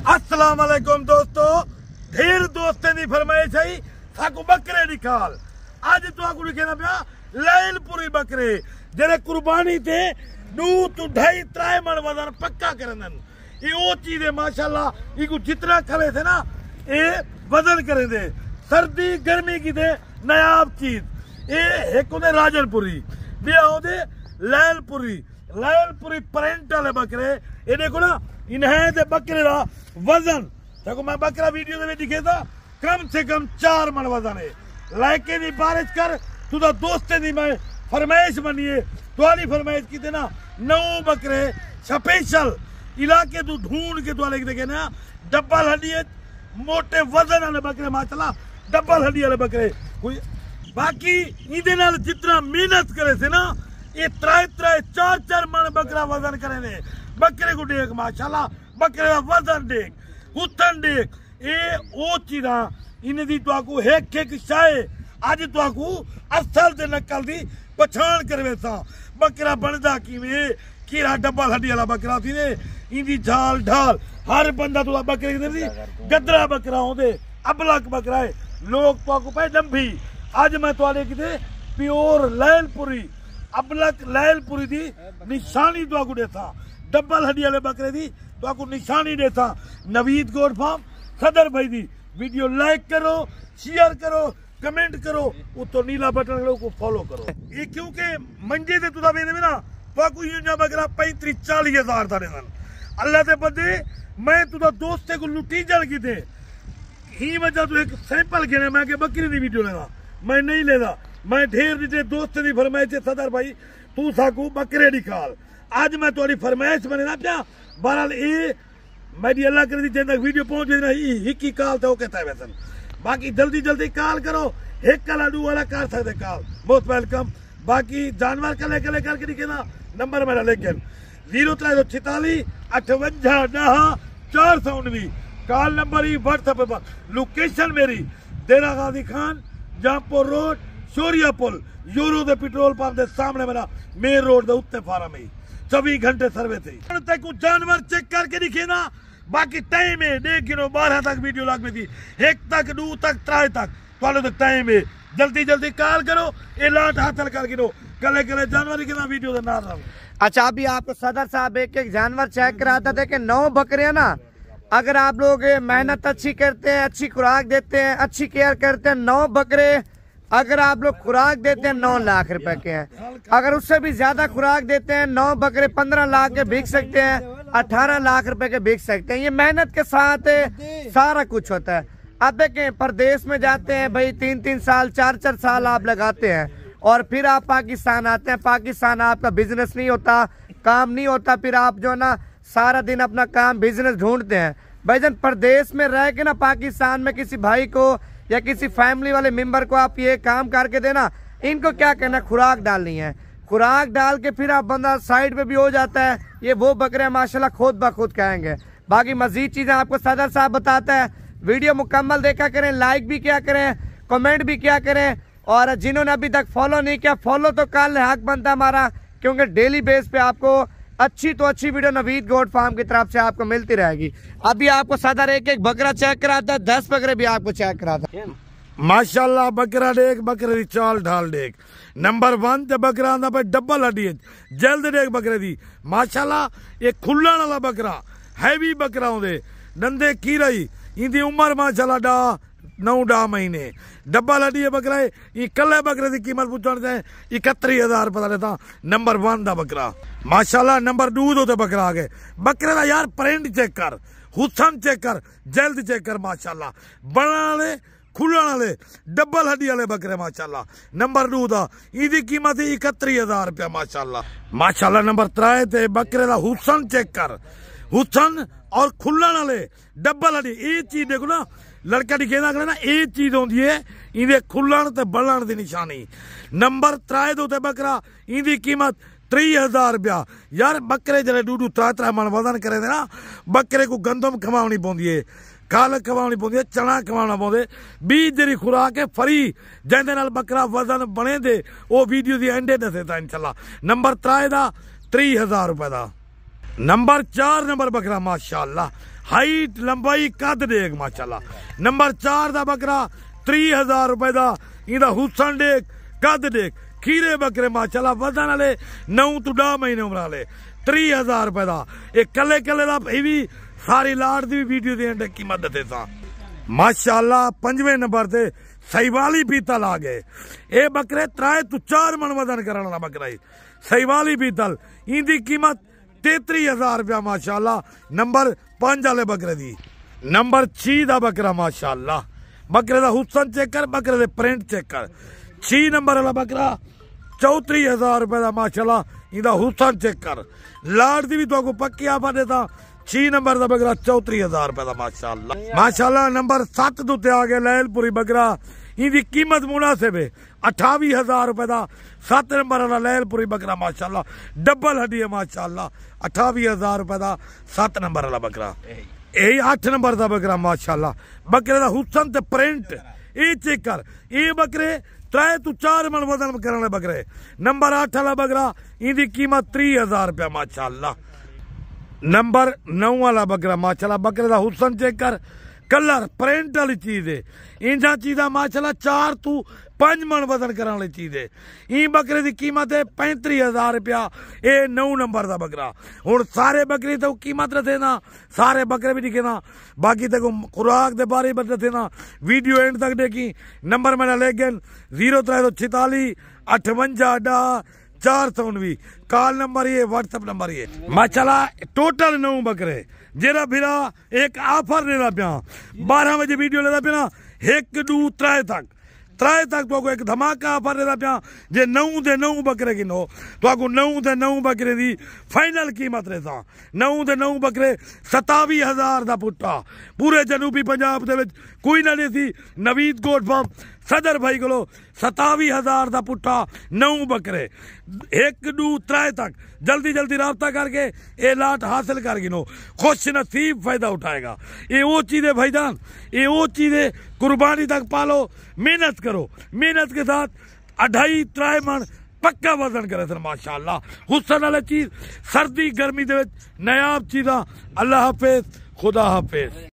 अस्सलाम वालेकुम दोस्तों, ढेर दोस्तें दी फरमाइश है साकू बकरे निकाल। आज तो आकू लिखेना पिया लैलपुरी बकरे जेरे कुर्बानी थे 2 to 2.5-3 मन वजन पक्का करन। ये वो चीज है माशाल्लाह, इको जितना खले थे ना ये वजन करे दे, सर्दी गर्मी की दे नायाब चीज। ये एक होंदे राजनपुरी, बिया होंदे लैलपुरी प्रिंट वाले बकरे। ये देखो ना इन्हें दे बकरे दा वजन देखो, मैं बकरा वीडियो में दिखे था कम से कम 4 मन वजन है। लाइके दी बारिश कर तुदा दोस्ते दी मैं फरमाइश बनिए, तुम्हारी फरमाइश की थे ना 9 बकरे स्पेशल इलाके तू ढूंढ के तो देखे ना डबल हड्डी मोटे वजन वाले बकरे माशाल्लाह, डबल हड्डी वाले बकरे। कोई बाकी इदे नाल जितना मेहनत करे थे ना ये 3-4 मन बकरा वजन करे ने। बकरे को देख माशाल्लाह, बकरे का वजन देख, हुतन देख, ये वो चीजा इन दी तो एक शाये आज तो असल से नकल दी पछाण करवे सा। बकरा बनदा किवें, कीड़ा डबल हड्डी वाला बकरा थी ने, इंदी झाल ढाल हर बंदा तो बकरे दी गदरा बकरा होंदे, अबलक बकरा है लोग तो पे डंभी। आज मैं तुहाडे किते प्योर लैलपुरी अबलक लैलपुरी दी निशानी तो देता, डबल हड्डी वाले बकरे दी तो निशानी देता। नवीद गोट फार्म सदर भाई दी वीडियो लाइक करो, शेयर करो, कमेंट करो, वो तो नीला बटन को फॉलो करो। ये क्योंकि मंजे से तुदा बेने में ना तो यूं बकरा 35-40 हजार था देन। अल्लाह ते बदे मैं तुदा दोस्ते को लुटी जल की दे ही वजह तो एक सैंपल गिने मैं के बकरी दी वीडियो लेना मैं नहीं लेना। मैं ढेर दीजिए दोस्त दी फरमाइश सदर भाई तू साकू बकरे निकाल। आज मैं तुम्हारी फरमाइश बने ना पिया बहरहाल ये मेरी अल्लाह कर दी जब तक वीडियो पहुंच जाए ना ही काल तो कहता है वैसे। बाकी जल्दी काल करो, एक कला 2 वाला कर सकते काल, बहुत वेलकम। बाकी जानवर कले करके दिखे ना नंबर मेरा लेकिन 0346 58 10 419 कॉल नंबर ही व्हाट्सएप पर। लोकेशन मेरी देरा गाजी खान जहांपुर रोड शोरिया पुल यूरो दे पेट्रोल पंप के सामने मेरा मेन रोड के उत्ते फार्म है। 24 घंटे सर्वे थे कुछ जानवर चेक करके दिखे ना। बाकी टाइम है 12 तक वीडियो लग में थी, 1 तक 2 तक 3 तक तो टाइम है। जल्दी कॉल करो, ये लाट हासिल करके दो कले जानवर के ना वीडियो ना रहो। अच्छा अभी आपको सदर साहब एक जानवर चेक कराता था कि 9 बकरे ना, अगर आप लोग मेहनत अच्छी करते हैं, अच्छी खुराक देते हैं, अच्छी केयर करते हैं, 9 बकरे अगर आप लोग खुराक देते हैं 9 लाख रुपए के हैं। अगर उससे भी ज्यादा खुराक देते हैं 9 बकरे 15 लाख के बिक सकते हैं, 18 लाख रुपए के बिक सकते हैं। ये मेहनत के साथ सारा कुछ होता है। अब देखें परदेश में जाते हैं भाई 3-3 साल 4-4 साल आप लगाते हैं और फिर आप पाकिस्तान आते हैं। पाकिस्तान आपका बिजनेस नहीं होता, काम नहीं होता, फिर आप जो ना सारा दिन अपना काम बिजनेस ढूंढते हैं। भाईजान परदेश में रह के ना पाकिस्तान में किसी भाई को या किसी फैमिली वाले मेंबर को आप ये काम करके देना, इनको क्या करना खुराक डालनी है। खुराक डाल के फिर आप बंदा साइड पे भी हो जाता है। ये वो बकरे माशाल्लाह खुद ब खुद कहेंगे। बाकी मजीद चीजें आपको सदर साहब बताता है। वीडियो मुकम्मल देखा करें, लाइक भी किया करें, कमेंट भी किया करें, और जिन्होंने अभी तक फॉलो नहीं किया फॉलो तो कर हक बनता हमारा, क्योंकि डेली बेस पे आपको अच्छी तो अच्छी वीडियो नवीद गोट फार्म की तरफ से आपको मिलती रहेगी। अभी आपको सदर एक बकरा चेक कराता है, 10 बकरे भी आपको चेक कराता है। माशाल्लाह बकरा देख, बकरे दी चाल ढाल देख, नंबर 1 ते बकरा आंदा पे डबल हड्डी जल्द देख बकरे दी माशाल्लाह। ये खुल्लण वाला बकरा हैवी बकरा होंदे दंदे कीराई, इंदी उम्र माशाल्लाह 9 महीने। डबल हड्डी बकरा है। ये कल्ले बकरे की कीमत पूछण से 31,000 पता देता। नंबर 1 दा बकरा माशाल्लाह। नंबर 2 दो बकरा आ गए। बकरे का यार प्रिंट चेक कर, हुसन चेक कर, जल्द चेक कर माशाल्लाह। बनने वाले खुलण वाले डबल हड्डी वाले बकरे माशाल्लाह। नंबर 2 दा इदी कीमत 31,000 रुपया माशाल्लाह। नंबर 3 ते बकरे का हुसन चेक कर, हुसन और खुलण वाले डबल हड्डी। ये चीज देखो ना लड़का दिखे ना ये चीज होती है इन्हें खुलण ते बलण की निशानी। नंबर 3 दो बकरा इनकी कीमत 30,000 रुपया। यार बकरे जरे 2-3 मन वजन करे ना, बकरे को गंदम खवानी पौंदी है, खल खवानी पौंदी है, चना खवाना पौंदे, बीज जरी खुराक है फरी जिंदे नाल बकरा वजन बने दे। वो वीडियो दी एंडे दसे था इंशाल्लाह। नंबर 3 दा 30,000 रुपए दा। नंबर 4 नंबर बकरा माशाल्लाह हाइट लंबाई कद देख माशाल्लाह। नंबर 4 दा बकरा 3000 रुपए दा इंदा हुसन देख कद देख खीरे बकरे माशाल्लाह वजन वाले 9 तो 10 महीने उम्र वाले 3000 रुपए दा। एक कले कले दा भी सारी लाट दी वीडियो दी कीमत दते सा माशाल्लाह। 5वें नंबर ते सहीवाली पीतल आ गए। ये बकरे 3 तो 4 मन वजन करने वाला बकरा ही सहीवाली पीतल इंदी कीमत 33,000 रुपया माशाल्लाह। नंबर 5 वाले बकरे दी। नंबर 6 दा बकरा माशाल्लाह बकरे दा हुसन चेक कर बकरे दे प्रिंट चेक कर। 6 नंबर वाला बकरा 34,000 रुपए दा माशाल्लाह इंदा हुसन चेक कर। लाट दी भी तो पक्की आफा देता 6 नंबर दा बकरा 34,000 रुपए दा माशाल्लाह माशाल्लाह। नंबर 7 दुते आ गया लैलपुरी बकरा इंदी कीमत मुनासिब है 28,000 रुपए दा। 7 नंबर वाला लैलपुरी बकरा माशाल्लाह डबल हड्डी है माशाल्लाह 28,000 रुपए दा 7 नंबर वाला बकरा। यही 8 नंबर दा बकरा माशाल्लाह बकरे दा हुसन ते प्रिंट ये चेक कर। ये बकरे 3 तो 4 मन वजन करने बकरे। नंबर 8 वाला बकरा इंदी कीमत 30,000 रुपया माशाल्लाह। नंबर 9 वाला बकरा माशाल्लाह बकरे दा हुसन चेक कर कलर प्रिंट वाली चीज है इंजा चीजा माशाल्लाह 4 तो 5 मन वजन करने वाली चीज है। ई बकरे की कीमत है 35,000 रुपया। ये 9 नंबर का बकरा। हुण सारे बकरी तो कीमत रखे ना सारे बकरे भी दिखे ना बाकी तक खुराक के बारे में रखे ना वीडियो एंड तक देखी। नंबर मेरा लेकिन 0346 58 419 कॉल नंबर ये व्हाट्सएप नंबर ये माशाल्लाह। टोटल 9 बकरे जेरा फिरा एक ऑफर देना पिया 12 बजे वीडियो लेना पिया 1 2 3 तक तो एक धमाका ऑफर देना पिया जे 9 दे 9 बकरे गिनो तो 9 दे 9 बकरे दी फाइनल कीमत रहता 9 दे 9 बकरे 27,000 दा पुट्टा। पूरे जनूबी पंजाब दे विच कोई ना नहीं थी। नवीद गोट फार्म सदर भाई को 27,000 दा पुट्टा 9 बकरे 1 2 3 तक जल्दी जल्दी राब्ता करके ये लाट हासिल कर गिनो खुश नसीब फायदा उठाएगा। ये वो चीज है भाईजान ये वो चीज है कुर्बानी तक पालो मेहनत करो मेहनत के साथ 2.5-3 मन पक्का वजन करे सर माशाल्लाह। हुसन वाली चीज सर्दी गर्मी दे नायाब चीजा। अल्लाह हाफिज खुदा हाफिज।